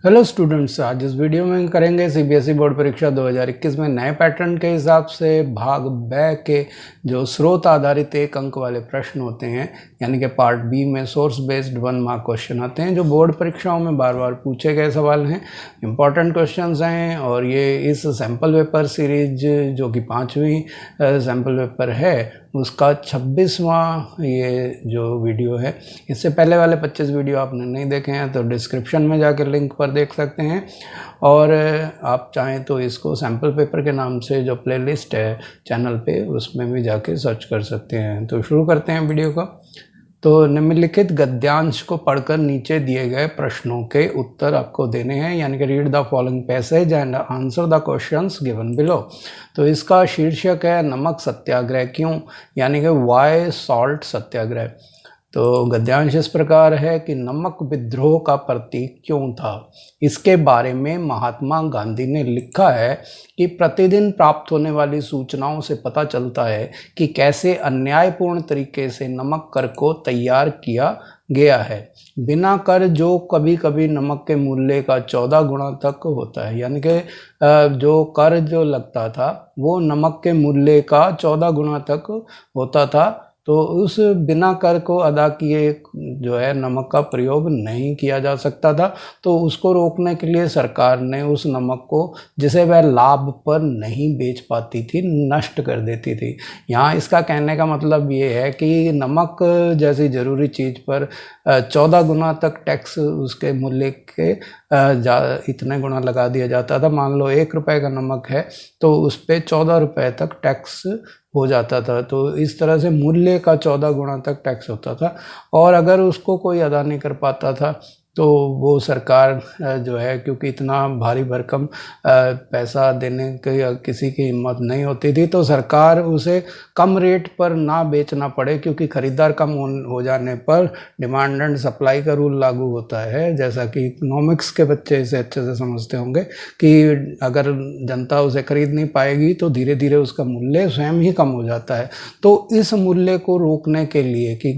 Hello students, आज इस video में करेंगे सीबीएसई बोर्ड परीक्षा 2021 में नए पैटर्न के हिसाब से भाग ब के जो स्रोत आधारित 1 अंक वाले प्रश्न होते हैं, यानी कि पार्ट बी में सोर्स बेस्ड 1 मार्क क्वेश्चन आते हैं जो बोर्ड परीक्षाओं में बार बार पूछे गए सवाल हैं। इंपॉर्टेंट क्वेश्चंस हैं और ये इस सैम्पल पेपर सीरीज जो कि 5वीं सैम्पल पेपर है उसका 26वां ये जो वीडियो है। इससे पहले वाले 25 वीडियो आपने नहीं देखे हैं तो डिस्क्रिप्शन में जाकर लिंक पर देख सकते हैं, और आप चाहें तो इसको सैम्पल पेपर के नाम से जो प्लेलिस्ट है चैनल पे उसमें भी जाके सर्च कर सकते हैं। तो शुरू करते हैं वीडियो का। तो निम्नलिखित गद्यांश को पढ़कर नीचे दिए गए प्रश्नों के उत्तर आपको देने हैं, यानी कि read the following passage and answer the questions given below. तो इसका शीर्षक है नमक सत्याग्रह क्यों, यानी कि वाई सॉल्ट सत्याग्रह। तो गद्यांश इस प्रकार है कि नमक विद्रोह का प्रतीक क्यों था। इसके बारे में महात्मा गांधी ने लिखा है कि प्रतिदिन प्राप्त होने वाली सूचनाओं से पता चलता है कि कैसे अन्यायपूर्ण तरीके से नमक कर को तैयार किया गया है। बिना कर जो कभी कभी नमक के मूल्य का 14 गुना तक होता है, यानी कि जो कर जो लगता था वो नमक के मूल्य का 14 गुना तक होता था। तो उस बिना कर को अदा किए जो है नमक का प्रयोग नहीं किया जा सकता था। तो उसको रोकने के लिए सरकार ने उस नमक को जिसे वह लाभ पर नहीं बेच पाती थी नष्ट कर देती थी। यहाँ इसका कहने का मतलब ये है कि नमक जैसी ज़रूरी चीज़ पर 14 गुना तक टैक्स उसके मूल्य के इतने गुना लगा दिया जाता था। मान लो 1 रुपये का नमक है तो उस पर 14 रुपये तक टैक्स हो जाता था। तो इस तरह से मूल्य का 14 गुना तक टैक्स होता था, और अगर उसको कोई अदा नहीं कर पाता था तो वो सरकार जो है, क्योंकि इतना भारी भरकम पैसा देने की किसी की हिम्मत नहीं होती थी, तो सरकार उसे कम रेट पर ना बेचना पड़े, क्योंकि ख़रीदार कम हो जाने पर डिमांड एंड सप्लाई का रूल लागू होता है। जैसा कि इकोनॉमिक्स के बच्चे इसे अच्छे से समझते होंगे कि अगर जनता उसे खरीद नहीं पाएगी तो धीरे धीरे उसका मूल्य स्वयं ही कम हो जाता है। तो इस मूल्य को रोकने के लिए कि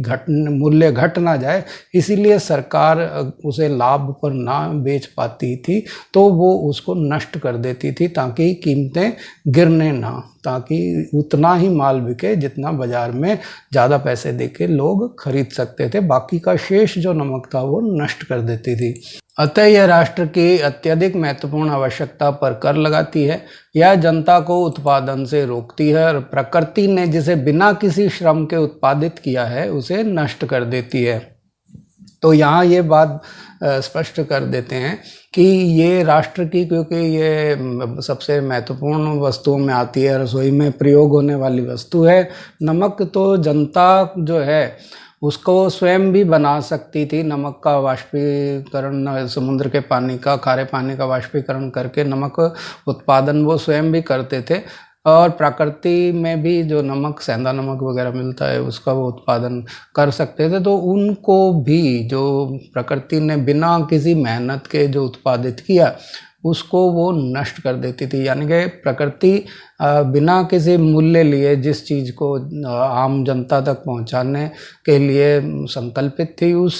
मूल्य घट ना जाए, इसीलिए सरकार उसे लाभ पर ना बेच पाती थी तो वो उसको नष्ट कर देती थी ताकि कीमतें गिरने ना, ताकि उतना ही माल बिके जितना बाजार में ज़्यादा पैसे देके लोग खरीद सकते थे। बाकी का शेष जो नमक था वो नष्ट कर देती थी। अतः यह राष्ट्र की अत्यधिक महत्वपूर्ण आवश्यकता पर कर लगाती है। यह जनता को उत्पादन से रोकती है और प्रकृति ने जिसे बिना किसी श्रम के उत्पादित किया है उसे नष्ट कर देती है। तो यहाँ ये बात स्पष्ट कर देते हैं कि ये राष्ट्र की, क्योंकि ये सबसे महत्वपूर्ण वस्तुओं में आती है, रसोई में प्रयोग होने वाली वस्तु है नमक। तो जनता जो है उसको स्वयं भी बना सकती थी। नमक का वाष्पीकरण, समुद्र के पानी का, खारे पानी का वाष्पीकरण करके नमक उत्पादन वो स्वयं भी करते थे, और प्रकृति में भी जो नमक, सेंधा नमक वगैरह मिलता है उसका वो उत्पादन कर सकते थे। तो उनको भी जो प्रकृति ने बिना किसी मेहनत के जो उत्पादित किया उसको वो नष्ट कर देती थी। यानी कि प्रकृति बिना किसी मूल्य लिए जिस चीज़ को आम जनता तक पहुंचाने के लिए संकल्पित थी उस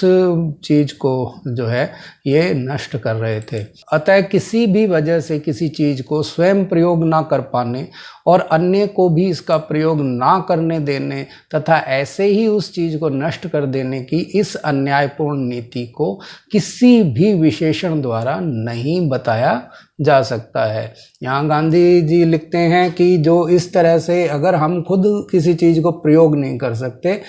चीज़ को जो है ये नष्ट कर रहे थे। अतः किसी भी वजह से किसी चीज़ को स्वयं प्रयोग ना कर पाने और अन्य को भी इसका प्रयोग ना करने देने तथा ऐसे ही उस चीज़ को नष्ट कर देने की इस अन्यायपूर्ण नीति को किसी भी विशेषण द्वारा नहीं बताया जा सकता है। यहाँ गांधी जी लिखते हैं कि जो इस तरह से अगर हम खुद किसी चीज़ को प्रयोग नहीं कर सकते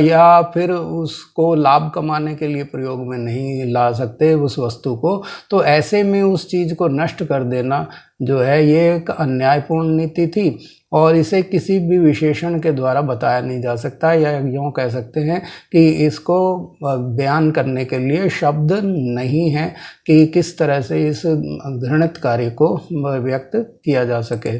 या फिर उसको लाभ कमाने के लिए प्रयोग में नहीं ला सकते उस वस्तु को, तो ऐसे में उस चीज़ को नष्ट कर देना जो है ये एक अन्यायपूर्ण नीति थी, और इसे किसी भी विशेषण के द्वारा बताया नहीं जा सकता। या यूँ कह सकते हैं कि इसको बयान करने के लिए शब्द नहीं है कि किस तरह से इस घृणित कार्य को व्यक्त किया जा सके।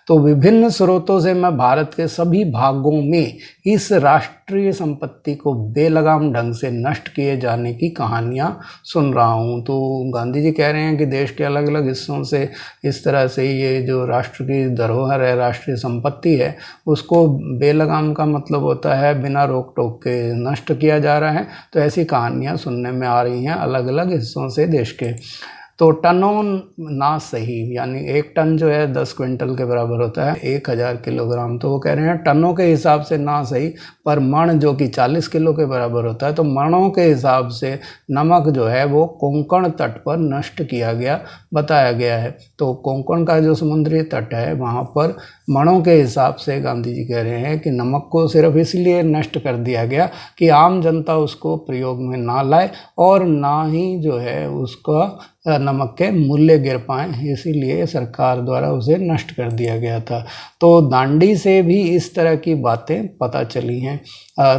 तो विभिन्न स्रोतों से मैं भारत के सभी भागों में इस राष्ट्रीय संपत्ति को बेलगाम ढंग से नष्ट किए जाने की कहानियाँ सुन रहा हूँ। तो गांधी जी कह रहे हैं कि देश के अलग अलग हिस्सों से इस तरह से ये जो राष्ट्र की धरोहर है, राष्ट्रीय संपत्ति है, उसको बेलगाम का मतलब होता है बिना रोक टोक के नष्ट किया जा रहा है। तो ऐसी कहानियाँ सुनने में आ रही हैं अलग अलग हिस्सों से देश के। तो टनों ना सही, यानी 1 टन जो है 10 क्विंटल के बराबर होता है, 1000 किलोग्राम। तो वो कह रहे हैं टनों के हिसाब से ना सही, पर मण जो कि 40 किलो के बराबर होता है, तो मणों के हिसाब से नमक जो है वो कोंकण तट पर नष्ट किया गया बताया गया है। तो कोंकण का जो समुद्री तट है वहाँ पर मणों के हिसाब से गांधी जी कह रहे हैं कि नमक को सिर्फ इसलिए नष्ट कर दिया गया कि आम जनता उसको प्रयोग में ना लाए और ना ही जो है उसका नमक के मूल्य गिर पाएँ, इसीलिए सरकार द्वारा उसे नष्ट कर दिया गया था। तो दांडी से भी इस तरह की बातें पता चली हैं।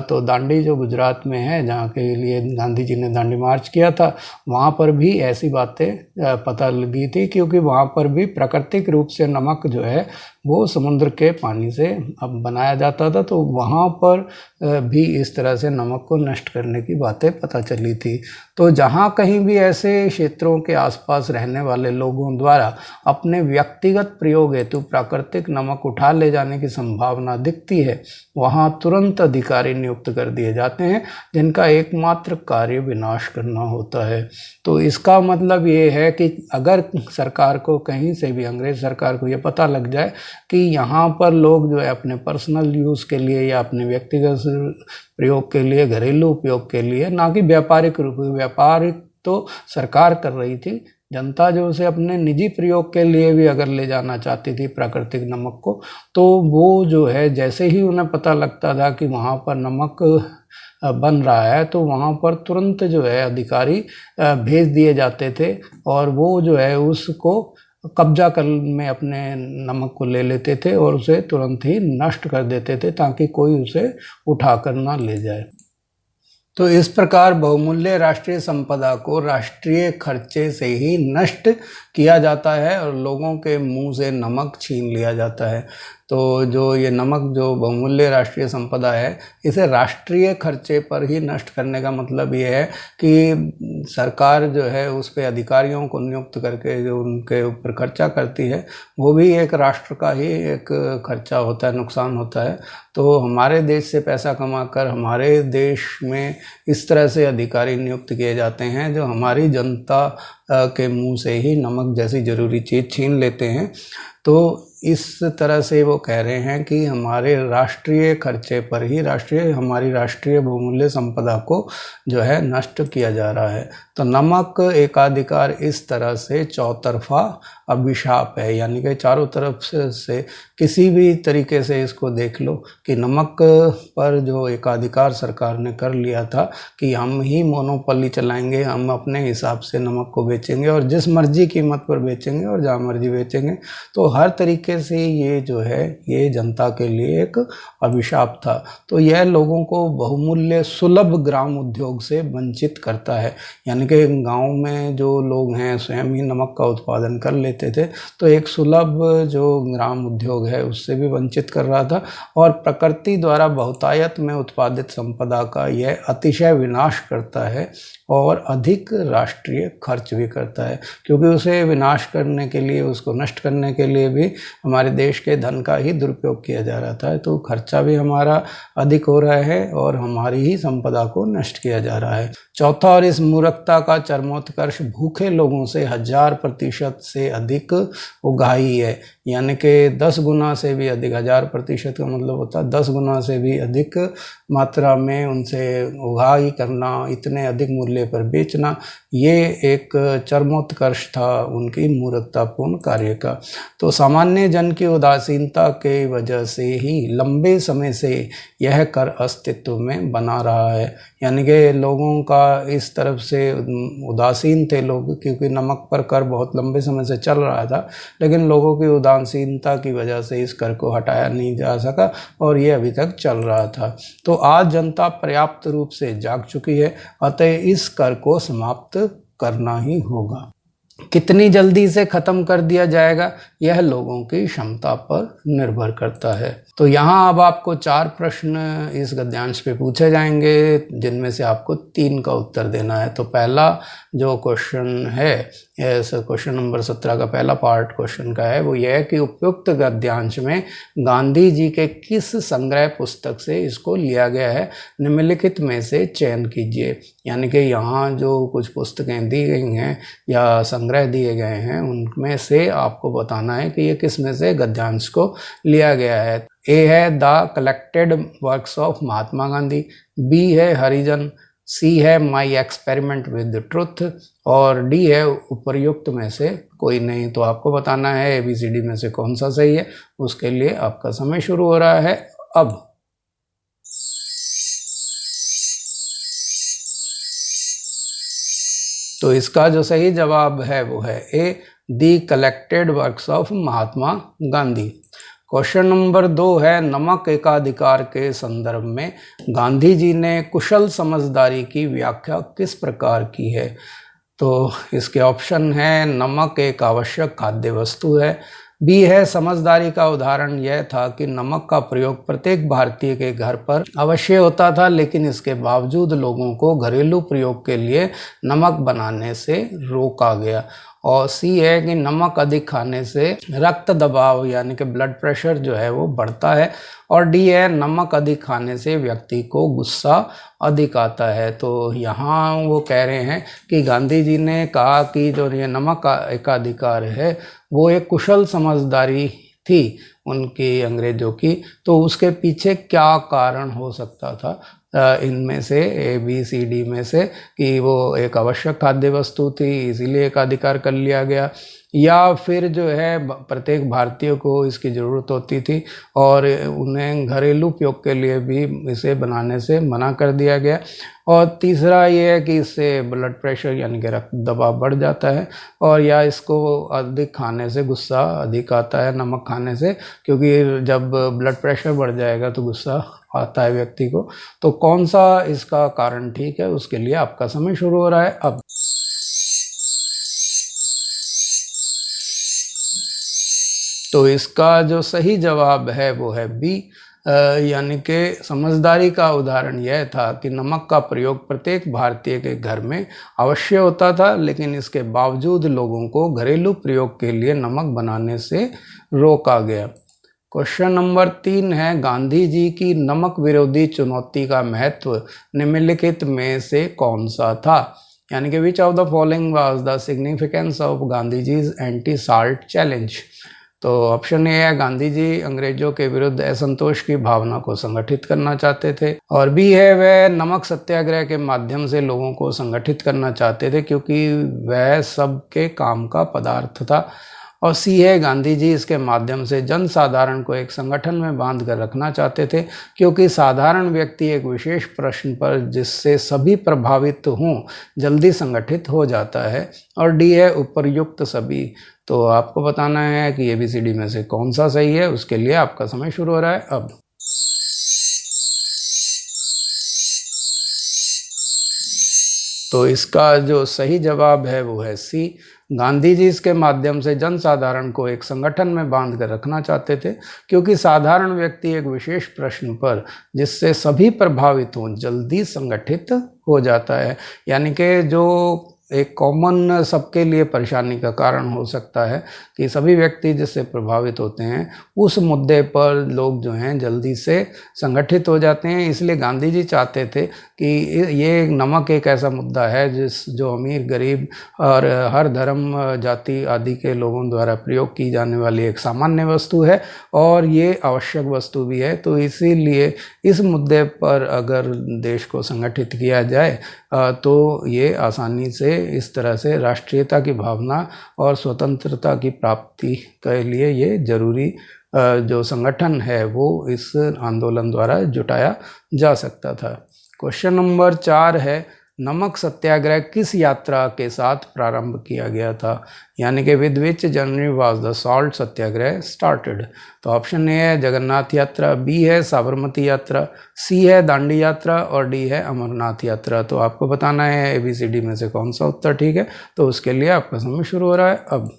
तो दांडी जो गुजरात में है, जहाँ के लिए गांधी जी ने दांडी मार्च किया था, वहाँ पर भी ऐसी बातें पता लगी थी, क्योंकि वहाँ पर भी प्राकृतिक रूप से नमक जो है वो समुद्र के पानी से अब बनाया जाता था। तो वहाँ पर भी इस तरह से नमक को नष्ट करने की बातें पता चली थी। तो जहाँ कहीं भी ऐसे क्षेत्रों के आसपास रहने वाले लोगों द्वारा अपने व्यक्तिगत प्रयोग हेतु प्राकृतिक नमक उठा ले जाने की संभावना दिखती है, वहाँ तुरंत अधिकारी नियुक्त कर दिए जाते हैं जिनका एकमात्र कार्य विनाश करना होता है। तो इसका मतलब ये है कि अगर सरकार को कहीं से भी, अंग्रेज सरकार को ये पता लग जाए कि यहाँ पर लोग जो है अपने पर्सनल यूज़ के लिए या अपने व्यक्तिगत प्रयोग के लिए, घरेलू उपयोग के लिए, ना कि व्यापारिक रूप, व्यापारिक तो सरकार कर रही थी, जनता जो उसे अपने निजी प्रयोग के लिए भी अगर ले जाना चाहती थी प्राकृतिक नमक को, तो वो जो है जैसे ही उन्हें पता लगता था कि वहाँ पर नमक बन रहा है, तो वहाँ पर तुरंत जो है अधिकारी भेज दिए जाते थे और वो जो है उसको कब्जा कर में अपने नमक को ले लेते थे और उसे तुरंत ही नष्ट कर देते थे ताकि कोई उसे उठा कर ना ले जाए। तो इस प्रकार बहुमूल्य राष्ट्रीय संपदा को राष्ट्रीय खर्चे से ही नष्ट किया जाता है और लोगों के मुंह से नमक छीन लिया जाता है। तो जो ये नमक जो बहुमूल्य राष्ट्रीय संपदा है, इसे राष्ट्रीय खर्चे पर ही नष्ट करने का मतलब ये है कि सरकार जो है उस पे अधिकारियों को नियुक्त करके जो उनके ऊपर खर्चा करती है, वो भी एक राष्ट्र का ही एक खर्चा होता है, नुकसान होता है। तो हमारे देश से पैसा कमाकर हमारे देश में इस तरह से अधिकारी नियुक्त किए जाते हैं जो हमारी जनता के मुंह से ही नमक जैसी ज़रूरी चीज़ छीन लेते हैं। तो इस तरह से वो कह रहे हैं कि हमारे राष्ट्रीय खर्चे पर ही हमारी राष्ट्रीय बहुमूल्य संपदा को जो है नष्ट किया जा रहा है। तो नमक एकाधिकार इस तरह से चौतरफा अभिशाप है, यानी कि चारों तरफ से किसी भी तरीके से इसको देख लो कि नमक पर जो एकाधिकार सरकार ने कर लिया था कि हम ही मोनोपोली चलाएंगे, हम अपने हिसाब से नमक को बेचेंगे और जिस मर्जी कीमत पर बेचेंगे और जहाँ मर्जी बेचेंगे। तो हर तरीके से ये जो है ये जनता के लिए एक अभिशाप था। तो यह लोगों को बहुमूल्य सुलभ ग्राम उद्योग से वंचित करता है, यानी कि गांव में जो लोग हैं स्वयं ही नमक का उत्पादन कर लेते थे, तो एक सुलभ जो ग्राम उद्योग है उससे भी वंचित कर रहा था और प्रकृति द्वारा बहुतायत में उत्पादित संपदा का यह अतिशय विनाश करता है और अधिक राष्ट्रीय खर्च भी करता है, क्योंकि उसे विनाश करने के लिए, उसको नष्ट करने के लिए भी हमारे देश के धन का ही दुरुपयोग किया जा रहा था। तो खर्चा भी हमारा अधिक हो रहा है और हमारी ही संपदा को नष्ट किया जा रहा है। चौथा और इस मूर्खता का चरमोत्कर्ष भूखे लोगों से 1000% से अधिक उगाही है, यानी कि 10 गुना से भी अधिक, 1000% का मतलब होता है 10 गुना से भी अधिक मात्रा में उनसे उगाही करना, इतने अधिक मूल्य पर बेचना, ये एक चरमोत्कर्ष था उनकी मूर्खतापूर्ण कार्य का। तो सामान्य जन की उदासीनता के वजह से ही लंबे समय से यह कर अस्तित्व में बना रहा है, यानी कि लोगों का इस तरफ से उदासीन थे लोग, क्योंकि नमक पर कर बहुत लंबे समय से चल रहा था, लेकिन लोगों की उदासीनता की वजह से इस कर को हटाया नहीं जा सका और ये अभी तक चल रहा था। तो आज जनता पर्याप्त रूप से जाग चुकी है, अतः इस कर को समाप्त करना ही होगा। कितनी जल्दी से ख़त्म कर दिया जाएगा यह लोगों की क्षमता पर निर्भर करता है। तो यहाँ अब आपको 4 प्रश्न इस गद्यांश पे पूछे जाएंगे जिनमें से आपको 3 का उत्तर देना है। तो पहला जो क्वेश्चन है, क्वेश्चन नंबर 17 का पहला पार्ट क्वेश्चन का है, वो यह है कि उपयुक्त गद्यांश में गांधी जी के किस संग्रह पुस्तक से इसको लिया गया है, निम्नलिखित में से चयन कीजिए। यानी कि यहाँ जो कुछ पुस्तकें दी गई हैं या संग्रह दिए गए हैं उनमें से आपको बताना है कि ये किस में से गद्यांश को लिया गया है। ए है the collected works of Mahatma Gandhi, B है हरिजन, सी है माई एक्सपेरिमेंट विद ट्रुथ और डी है उपर्युक्त में से कोई नहीं। तो आपको बताना है ABCD में से कौन सा सही है। उसके लिए आपका समय शुरू हो रहा है अब। तो इसका जो सही जवाब है वो है A, the collected works of Mahatma Gandhi. Question number 2 है, नमक एकाधिकार के संदर्भ में गांधी जी ने कुशल समझदारी की व्याख्या किस प्रकार की है। तो इसके ऑप्शन है, नमक एक आवश्यक खाद्य वस्तु है, बी है समझदारी का उदाहरण यह था कि नमक का प्रयोग प्रत्येक भारतीय के घर पर अवश्य होता था लेकिन इसके बावजूद लोगों को घरेलू प्रयोग के लिए नमक बनाने से रोका गया, और सी है कि नमक अधिक खाने से रक्त दबाव यानी कि ब्लड प्रेशर जो है वो बढ़ता है, और डी है नमक अधिक खाने से व्यक्ति को गुस्सा अधिक आता है। तो यहाँ वो कह रहे हैं कि गांधी जी ने कहा कि जो ये नमक का एकाधिकार है वो एक कुशल समझदारी थी उनकी अंग्रेजों की। तो उसके पीछे क्या कारण हो सकता था इनमें से ABCD में से, कि वो एक आवश्यक खाद्य वस्तु थी इसीलिए एकाधिकार कर लिया गया, या फिर जो है प्रत्येक भारतीय को इसकी ज़रूरत होती थी और उन्हें घरेलू उपयोग के लिए भी इसे बनाने से मना कर दिया गया, और तीसरा ये है कि इससे ब्लड प्रेशर यानी कि रक्त दबाव बढ़ जाता है, और या इसको अधिक खाने से गुस्सा अधिक आता है नमक खाने से, क्योंकि जब ब्लड प्रेशर बढ़ जाएगा तो गुस्सा आता है व्यक्ति को। तो कौन सा इसका कारण ठीक है, उसके लिए आपका समय शुरू हो रहा है अब। तो इसका जो सही जवाब है वो है बी, यानी कि समझदारी का उदाहरण यह था कि नमक का प्रयोग प्रत्येक भारतीय के घर में अवश्य होता था लेकिन इसके बावजूद लोगों को घरेलू प्रयोग के लिए नमक बनाने से रोका गया। क्वेश्चन नंबर 3 है, गांधी जी की नमक विरोधी चुनौती का महत्व निम्नलिखित में से कौन सा था, यानी कि which of the following was the significance of Gandhi ji's anti salt challenge. तो ऑप्शन ए है, गांधी जी अंग्रेजों के विरुद्ध असंतोष की भावना को संगठित करना चाहते थे, और बी है वह नमक सत्याग्रह के माध्यम से लोगों को संगठित करना चाहते थे क्योंकि वह सबके काम का पदार्थ था, और सी है गांधी जी इसके माध्यम से जन साधारण को एक संगठन में बांध कर रखना चाहते थे क्योंकि साधारण व्यक्ति एक विशेष प्रश्न पर जिससे सभी प्रभावित हों जल्दी संगठित हो जाता है, और डी है उपर्युक्त सभी। तो आपको बताना है कि ABCD में से कौन सा सही है, उसके लिए आपका समय शुरू हो रहा है अब। तो इसका जो सही जवाब है वो है सी, गांधी जी इसके माध्यम से जन साधारण को एक संगठन में बांध कर रखना चाहते थे क्योंकि साधारण व्यक्ति एक विशेष प्रश्न पर जिससे सभी प्रभावित हों जल्दी संगठित हो जाता है, यानी कि जो एक कॉमन सबके लिए परेशानी का कारण हो सकता है कि सभी व्यक्ति जिससे प्रभावित होते हैं उस मुद्दे पर लोग जो हैं जल्दी से संगठित हो जाते हैं। इसलिए गांधी जी चाहते थे कि ये नमक एक ऐसा मुद्दा है जो अमीर गरीब और हर धर्म जाति आदि के लोगों द्वारा प्रयोग की जाने वाली एक सामान्य वस्तु है और ये आवश्यक वस्तु भी है। तो इसीलिए इस मुद्दे पर अगर देश को संगठित किया जाए तो ये आसानी से इस तरह से राष्ट्रीयता की भावना और स्वतंत्रता की प्राप्ति के लिए ये जरूरी जो संगठन है वो इस आंदोलन द्वारा जुटाया जा सकता था। क्वेश्चन नंबर 4 है, नमक सत्याग्रह किस यात्रा के साथ प्रारंभ किया गया था, यानी कि with which journey was the salt Satyagraha started. तो ऑप्शन ए है जगन्नाथ यात्रा, बी है साबरमती यात्रा, सी है दांडी यात्रा और डी है अमरनाथ यात्रा। तो आपको बताना है ABCD में से कौन सा उत्तर ठीक है। तो उसके लिए आपका समय शुरू हो रहा है अब।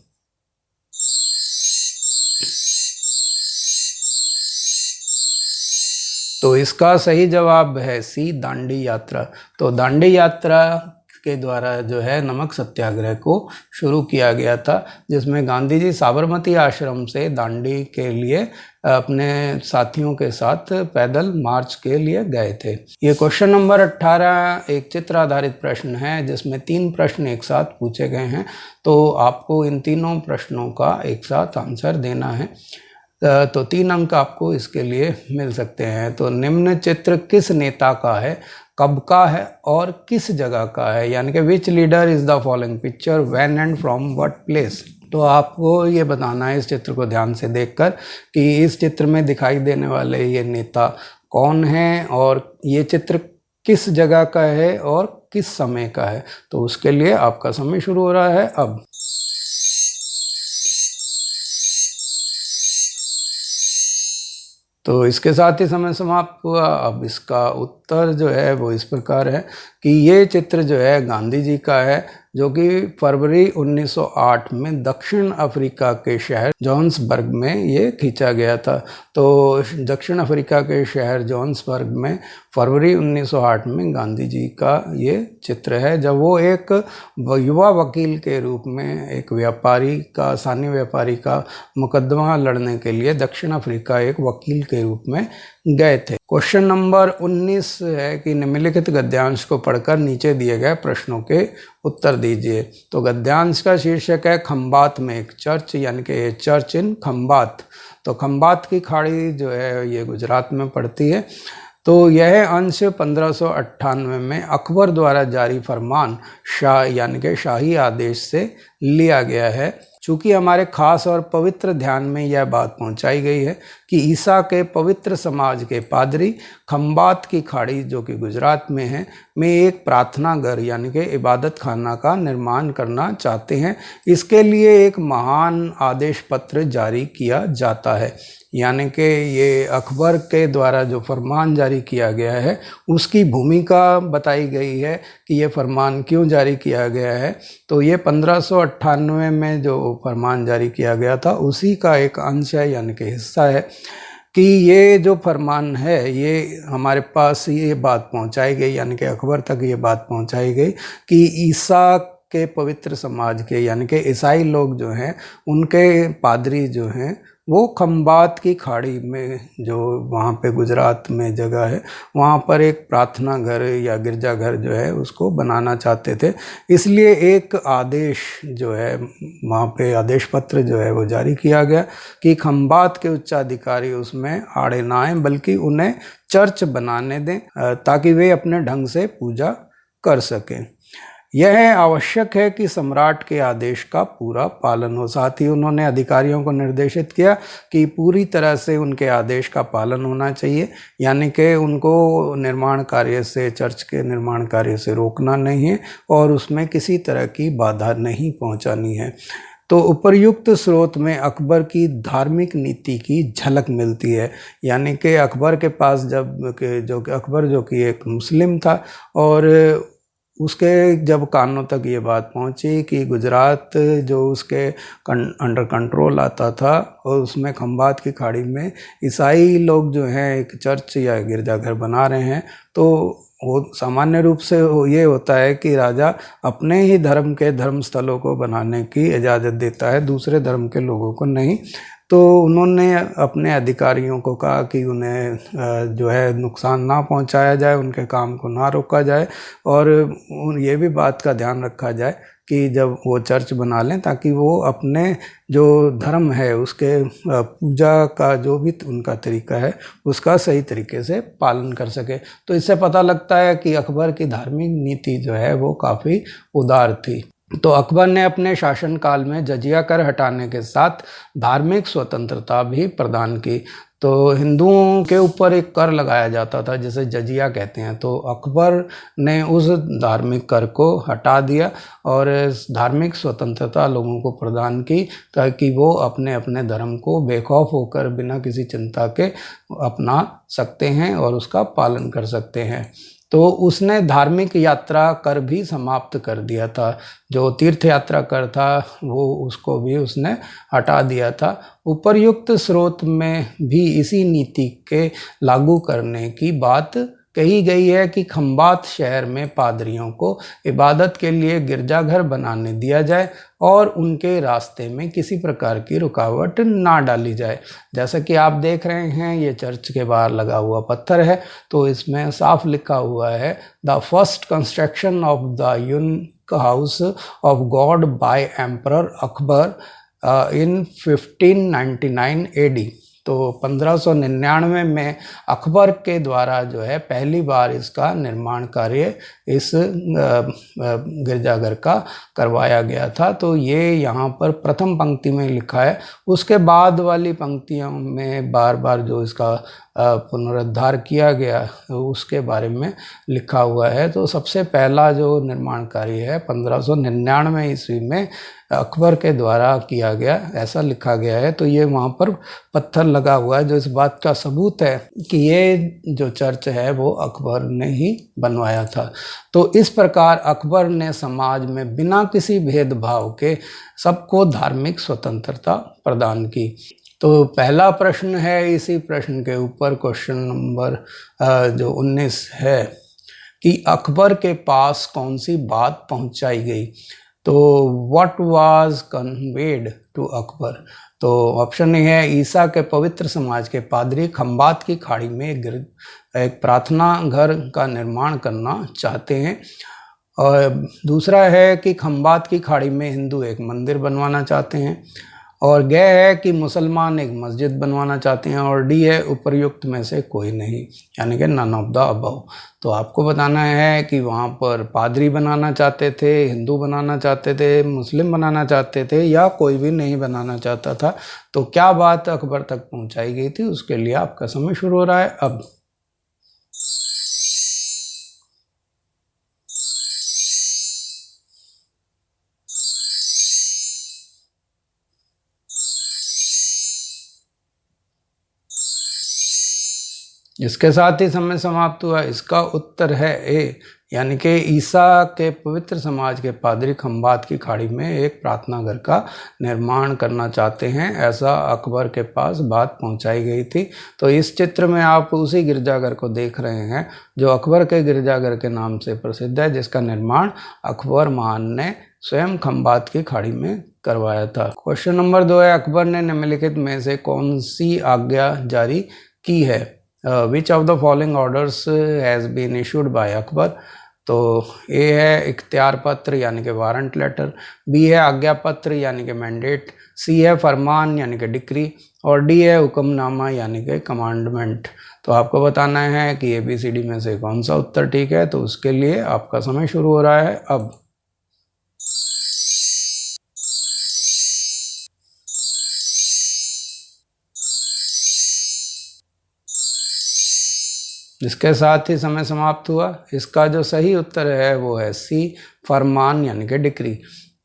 तो इसका सही जवाब है सी, दांडी यात्रा। तो दांडी यात्रा के द्वारा जो है नमक सत्याग्रह को शुरू किया गया था, जिसमें गांधी जी साबरमती आश्रम से दांडी के लिए अपने साथियों के साथ पैदल मार्च के लिए गए थे। ये क्वेश्चन नंबर 18 एक चित्र आधारित प्रश्न है, जिसमें 3 प्रश्न एक साथ पूछे गए हैं। तो आपको इन तीनों प्रश्नों का एक साथ आंसर देना है। तो 3 अंक आपको इसके लिए मिल सकते हैं। तो निम्न चित्र किस नेता का है, कब का है और किस जगह का है, यानी कि which leader is the following picture, when and from what place. तो आपको ये बताना है इस चित्र को ध्यान से देखकर कि इस चित्र में दिखाई देने वाले ये नेता कौन है और ये चित्र किस जगह का है और किस समय का है। तो उसके लिए आपका समय शुरू हो रहा है अब। तो इसके साथ ही समय समाप्त हुआ। अब इसका उत्तर जो है वो इस प्रकार है कि ये चित्र जो है गांधी जी का है, जो कि फरवरी 1908 में दक्षिण अफ्रीका के शहर जोहान्सबर्ग में ये खींचा गया था। तो दक्षिण अफ्रीका के शहर जोहान्सबर्ग में फरवरी 1908 में गांधी जी का ये चित्र है, जब वो एक युवा वकील के रूप में एक व्यापारी का, स्थानीय व्यापारी का मुकदमा लड़ने के लिए दक्षिण अफ्रीका एक वकील के रूप में गए थे। क्वेश्चन नंबर 19 है कि निम्नलिखित गद्यांश को पढ़कर नीचे दिए गए प्रश्नों के उत्तर दीजिए। तो गद्यांश का शीर्षक है खंबात में एक चर्च, यानी कि चर्च इन खंबात। तो खंबात की खाड़ी जो है ये गुजरात में पड़ती है। तो यह अंश 1598 में अकबर द्वारा जारी फरमान शाह यानी कि शाही आदेश से लिया गया है। चूँकि हमारे खास और पवित्र ध्यान में यह बात पहुंचाई गई है कि ईसा के पवित्र समाज के पादरी खंबात की खाड़ी जो कि गुजरात में है में एक प्रार्थना घर यानी कि इबादत खाना का निर्माण करना चाहते हैं। इसके लिए एक महान आदेश पत्र जारी किया जाता है, यानी कि ये अकबर के द्वारा जो फरमान जारी किया गया है उसकी भूमिका बताई गई है कि ये फरमान क्यों जारी किया गया है। तो ये 1598 में जो फरमान जारी किया गया था उसी का एक अंश है, यानी कि हिस्सा है कि ये जो फरमान है ये हमारे पास ये बात पहुंचाई गई, यानी कि अकबर तक ये बात पहुंचाई गई कि ईसा के पवित्र समाज के यानी कि ईसाई लोग जो हैं उनके पादरी जो हैं वो खंबात की खाड़ी में, जो वहाँ पे गुजरात में जगह है, वहाँ पर एक प्रार्थना घर या गिरजाघर जो है उसको बनाना चाहते थे। इसलिए एक आदेश जो है वहाँ पे आदेश पत्र जो है वो जारी किया गया कि खंबात के उच्चाधिकारी उसमें आड़े ना आएं, बल्कि उन्हें चर्च बनाने दें ताकि वे अपने ढंग से पूजा कर सकें। यह आवश्यक है कि सम्राट के आदेश का पूरा पालन हो। साथ ही उन्होंने अधिकारियों को निर्देशित किया कि पूरी तरह से उनके आदेश का पालन होना चाहिए, यानी कि उनको निर्माण कार्य से, चर्च के निर्माण कार्य से रोकना नहीं है और उसमें किसी तरह की बाधा नहीं पहुंचानी है। तो उपर्युक्त स्रोत में अकबर की धार्मिक नीति की झलक मिलती है, यानी कि अकबर के पास अकबर जो कि एक मुस्लिम था और उसके जब कानों तक ये बात पहुंची कि गुजरात जो उसके अंडर कंट्रोल आता था और उसमें खंबात की खाड़ी में ईसाई लोग जो हैं एक चर्च या गिरजाघर बना रहे हैं, तो वो सामान्य रूप से ये होता है कि राजा अपने ही धर्म के धर्म स्थलों को बनाने की इजाज़त देता है, दूसरे धर्म के लोगों को नहीं। तो उन्होंने अपने अधिकारियों को कहा कि उन्हें जो है नुकसान ना पहुंचाया जाए, उनके काम को ना रोका जाए और ये भी बात का ध्यान रखा जाए कि जब वो चर्च बना लें ताकि वो अपने जो धर्म है उसके पूजा का जो भी उनका तरीका है उसका सही तरीके से पालन कर सके। तो इससे पता लगता है कि अकबर की धार्मिक नीति जो है वो काफ़ी उदार थी। तो अकबर ने अपने शासनकाल में जजिया कर हटाने के साथ धार्मिक स्वतंत्रता भी प्रदान की। तो हिंदुओं के ऊपर एक कर लगाया जाता था जिसे जजिया कहते हैं, तो अकबर ने उस धार्मिक कर को हटा दिया और धार्मिक स्वतंत्रता लोगों को प्रदान की ताकि वो अपने अपने धर्म को बेखौफ होकर बिना किसी चिंता के अपना सकते हैं और उसका पालन कर सकते हैं। तो उसने धार्मिक यात्रा कर भी समाप्त कर दिया था, जो तीर्थ यात्रा कर था वो उसको भी उसने हटा दिया था। उपर्युक्त स्रोत में भी इसी नीति के लागू करने की बात कही गई है कि खंबात शहर में पादरियों को इबादत के लिए गिरजाघर बनाने दिया जाए और उनके रास्ते में किसी प्रकार की रुकावट ना डाली जाए। जैसा कि आप देख रहे हैं ये चर्च के बाहर लगा हुआ पत्थर है, तो इसमें साफ लिखा हुआ है the first construction of the unique house of God by emperor Akbar in 1599 AD। तो 1599 में अकबर के द्वारा जो है पहली बार इसका निर्माण कार्य इस गिरजाघर का करवाया गया था। तो ये यहाँ पर प्रथम पंक्ति में लिखा है। उसके बाद वाली पंक्तियों में बार बार जो इसका पुनरुद्धार किया गया उसके बारे में लिखा हुआ है। तो सबसे पहला जो निर्माण कार्य है 1599 ईस्वी में अकबर के द्वारा किया गया, ऐसा लिखा गया है। तो ये वहाँ पर पत्थर लगा हुआ है जो इस बात का सबूत है कि ये जो चर्च है वो अकबर ने ही बनवाया था। तो इस प्रकार अकबर ने समाज में बिना किसी भेदभाव के सबको धार्मिक स्वतंत्रता प्रदान की। तो पहला प्रश्न है, इसी प्रश्न के ऊपर क्वेश्चन नंबर जो 19 है कि अकबर के पास कौन सी बात पहुंचाई गई। तो what was conveyed to Akbar. तो ऑप्शन ए है ईसा के पवित्र समाज के पादरी खंबात की खाड़ी में एक प्रार्थना घर का निर्माण करना चाहते हैं, और दूसरा है कि खंबात की खाड़ी में हिंदू एक मंदिर बनवाना चाहते हैं, और ग है कि मुसलमान एक मस्जिद बनवाना चाहते हैं, और डी है उपर्युक्त में से कोई नहीं, यानी कि नन ऑफ द अबव। तो आपको बताना है कि वहाँ पर पादरी बनाना चाहते थे, हिंदू बनाना चाहते थे, मुस्लिम बनाना चाहते थे, या कोई भी नहीं बनाना चाहता था। तो क्या बात अकबर तक पहुँचाई गई थी, उसके लिए आपका समय शुरू हो रहा है अब। इसके साथ ही समय समाप्त हुआ। इसका उत्तर है ए, यानी कि ईसा के पवित्र समाज के पादरी खंबात की खाड़ी में एक प्रार्थना घर का निर्माण करना चाहते हैं, ऐसा अकबर के पास बात पहुंचाई गई थी। तो इस चित्र में आप उसी गिरजाघर को देख रहे हैं जो अकबर के गिरजाघर के नाम से प्रसिद्ध है, जिसका निर्माण अकबर महान ने स्वयं खंबात की खाड़ी में करवाया था। क्वेश्चन नंबर 2 है, अकबर ने निम्नलिखित में से कौन सी आज्ञा जारी की है। Which of the following orders has been issued by Akbar. तो ए है इख्तियार पत्र यानी कि वारंट लेटर, बी है आज्ञा पत्र यानी कि मैंडेट, सी है फरमान यानी कि डिक्री, और डी है हुक्मनामा यानी कि कमांडमेंट। तो आपको बताना है कि ABCD में से कौन सा उत्तर ठीक है। तो उसके लिए आपका समय शुरू हो रहा है अब। इसके साथ ही समय समाप्त हुआ। इसका जो सही उत्तर है वो है सी, फरमान यानी कि डिक्री।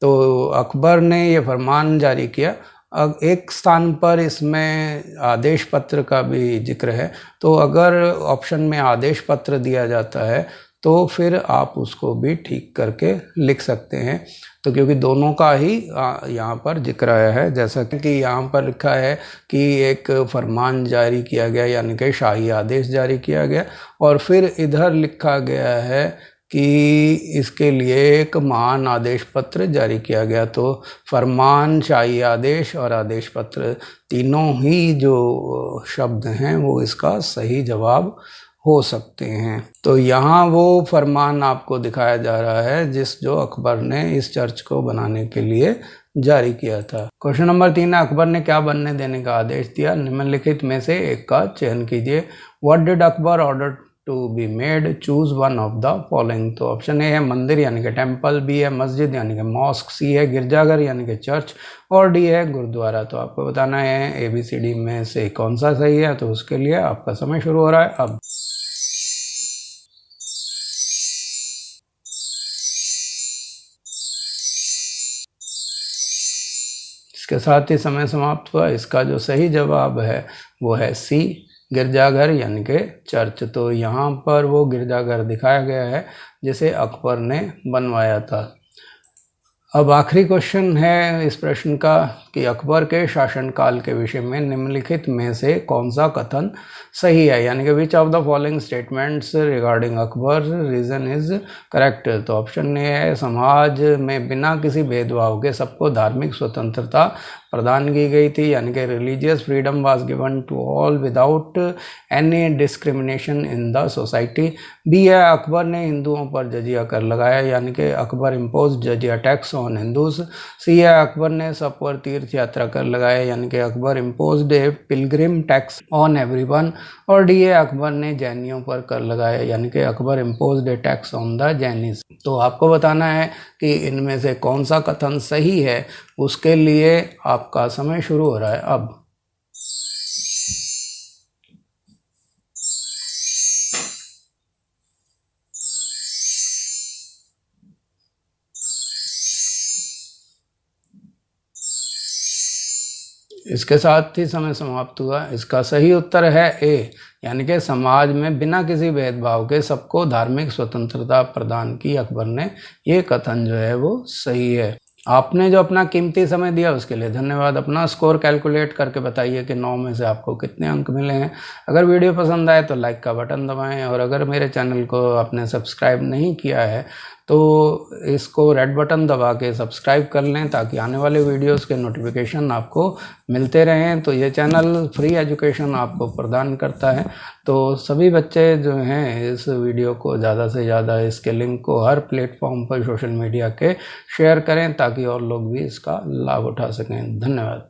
तो अकबर ने ये फरमान जारी किया। अब एक स्थान पर इसमें आदेश पत्र का भी जिक्र है, तो अगर ऑप्शन में आदेश पत्र दिया जाता है तो फिर आप उसको भी ठीक करके लिख सकते हैं। तो क्योंकि दोनों का ही यहाँ पर जिक्र आया है, जैसा कि यहाँ पर लिखा है कि एक फरमान जारी किया गया यानी कि शाही आदेश जारी किया गया, और फिर इधर लिखा गया है कि इसके लिए एक महान आदेश पत्र जारी किया गया। तो फरमान, शाही आदेश और आदेश पत्र तीनों ही जो शब्द हैं वो इसका सही जवाब हो सकते हैं। तो यहाँ वो फरमान आपको दिखाया जा रहा है जो अकबर ने इस चर्च को बनाने के लिए जारी किया था। क्वेश्चन नंबर 3 है, अकबर ने क्या बनने देने का आदेश दिया। निम्नलिखित में से एक का चयन कीजिए। What did Akbar order to be made, choose one of the following. तो ऑप्शन ए है मंदिर यानी कि टेम्पल, बी है मस्जिद यानी कि मॉस्क, सी है गिरजाघर यानी कि चर्च, और डी है गुरुद्वारा। तो आपको बताना है ABCD में से कौन सा सही है। तो उसके लिए आपका समय शुरू हो रहा है अब। इसके साथ ही समय समाप्त हुआ। इसका जो सही जवाब है वो है सी, गिरजाघर यानी कि चर्च। तो यहाँ पर वो गिरजाघर दिखाया गया है जिसे अकबर ने बनवाया था। अब आखिरी क्वेश्चन है इस प्रश्न का कि अकबर के शासनकाल के विषय में निम्नलिखित में से कौन सा कथन सही है, यानी कि which of the following statements regarding Akbar reason is correct. तो ऑप्शन ए है, समाज में बिना किसी भेदभाव के सबको धार्मिक स्वतंत्रता प्रदान की गई थी, यानी कि religious freedom was given to all without any discrimination in the society. B है, अकबर ने हिंदुओं पर जजिया कर लगाया, यानी कि अकबर इम्पोज जजिया टैक्स ऑन हिंदूज। सी है, अकबर ने सब पर तीर्थ यात्रा कर लगाया, यानी कि Akbar imposed a pilgrim tax on everyone. और डी है, अकबर ने जैनियों पर कर लगाया, यानी कि Akbar imposed a tax on the Jains. तो आपको बताना है कि इनमें से कौन सा कथन सही है, उसके लिए आपका समय शुरू हो रहा है अब। इसके साथ ही समय समाप्त हुआ। इसका सही उत्तर है ए, यानी कि समाज में बिना किसी भेदभाव के सबको धार्मिक स्वतंत्रता प्रदान की अकबर ने। ये कथन जो है वो सही है। आपने जो अपना कीमती समय दिया उसके लिए धन्यवाद। अपना स्कोर कैलकुलेट करके बताइए कि 9 में से आपको कितने अंक मिले हैं। अगर वीडियो पसंद आए तो लाइक का बटन दबाएं, और अगर मेरे चैनल को आपने सब्सक्राइब नहीं किया है तो इसको रेड बटन दबा के सब्सक्राइब कर लें, ताकि आने वाले वीडियोस के नोटिफिकेशन आपको मिलते रहें। तो ये चैनल फ्री एजुकेशन आपको प्रदान करता है। तो सभी बच्चे जो हैं इस वीडियो को ज़्यादा से ज़्यादा, इसके लिंक को हर प्लेटफॉर्म पर सोशल मीडिया के शेयर करें, ताकि और लोग भी इसका लाभ उठा सकें। धन्यवाद।